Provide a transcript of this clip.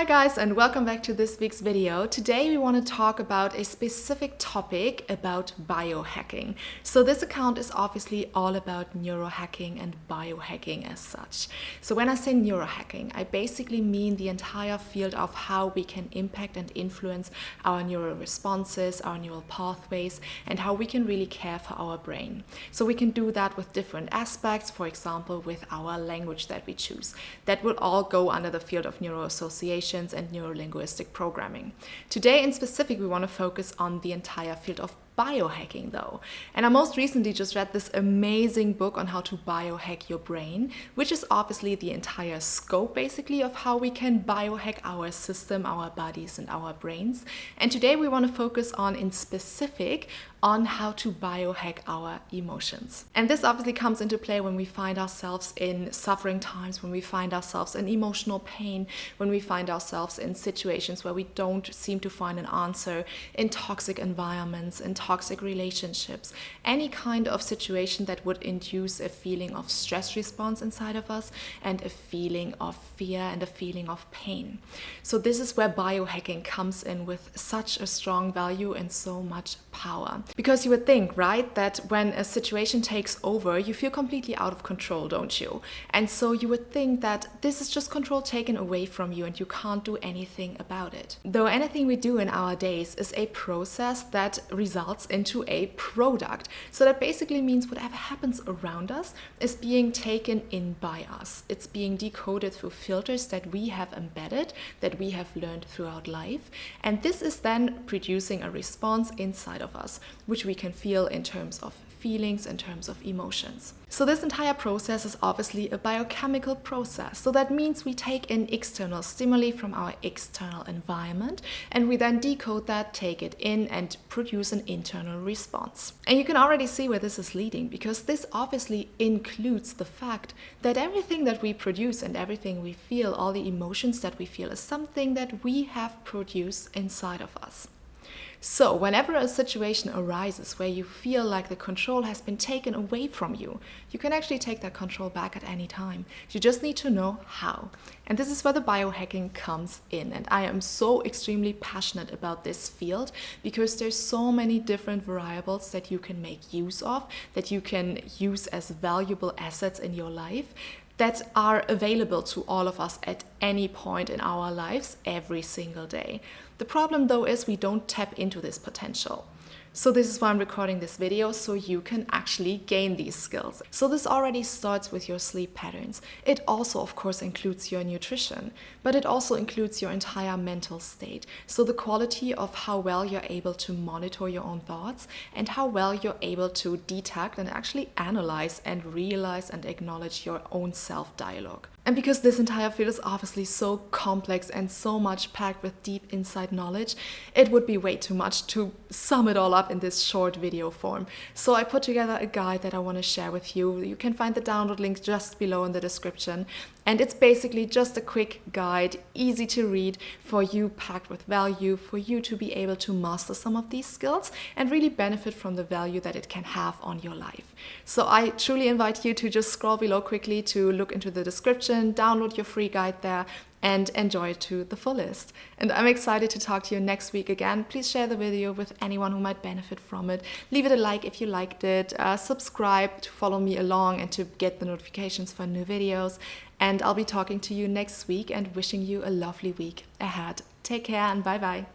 Hi guys, and welcome back to this week's video. Today we want to talk about a specific topic about biohacking. So this account is obviously all about neurohacking and biohacking as such. So when I say neurohacking, I basically mean the entire field of how we can impact and influence our neural responses, our neural pathways, and how we can really care for our brain. So we can do that with different aspects, for example, with our language that we choose. That will all go under the field of neuroassociation and neuro-linguistic programming. Today in specific, we want to focus on the entire field of biohacking though. And I most recently just read this amazing book on how to biohack your brain, which is obviously the entire scope basically of how we can biohack our system, our bodies and our brains. And today we want to focus on in specific on how to biohack our emotions. And this obviously comes into play when we find ourselves in suffering times, when we find ourselves in emotional pain, when we find ourselves in situations where we don't seem to find an answer, in toxic environments, in toxic relationships, any kind of situation that would induce a feeling of stress response inside of us and a feeling of fear and a feeling of pain. So this is where biohacking comes in with such a strong value and so much power. Because you would think, right, that when a situation takes over, you feel completely out of control, don't you? And so you would think that this is just control taken away from you and you can't do anything about it. Though anything we do in our days is a process that results into a product. So that basically means whatever happens around us is being taken in by us. It's being decoded through filters that we have embedded, that we have learned throughout life. And this is then producing a response inside of us, which we can feel in terms of feelings, in terms of emotions. So this entire process is obviously a biochemical process. So that means we take in external stimuli from our external environment and we then decode that, take it in and produce an internal response. And you can already see where this is leading, because this obviously includes the fact that everything that we produce and everything we feel, all the emotions that we feel, is something that we have produced inside of us. So whenever a situation arises where you feel like the control has been taken away from you, you can actually take that control back at any time. You just need to know how. And this is where the biohacking comes in. And I am so extremely passionate about this field because there's so many different variables that you can make use of, that you can use as valuable assets in your life, that are available to all of us at any point in our lives every single day. The problem though is we don't tap into this potential. So this is why I'm recording this video, so you can actually gain these skills. So this already starts with your sleep patterns. It also, of course, includes your nutrition, but it also includes your entire mental state. So the quality of how well you're able to monitor your own thoughts and how well you're able to detect and actually analyze and realize and acknowledge your own self-dialogue. And because this entire field is obviously so complex and so much packed with deep inside knowledge, it would be way too much to sum it all up in this short video form. So I put together a guide that I want to share with you. You can find the download link just below in the description. And it's basically just a quick guide, easy to read, for you, packed with value, for you to be able to master some of these skills and really benefit from the value that it can have on your life. So I truly invite you to just scroll below quickly to look into the description, download your free guide there, and enjoy it to the fullest. And I'm excited to talk to you next week again. Please share the video with anyone who might benefit from it. Leave it a like if you liked it. Subscribe to follow me along and to get the notifications for new videos. And I'll be talking to you next week and wishing you a lovely week ahead. Take care and bye-bye.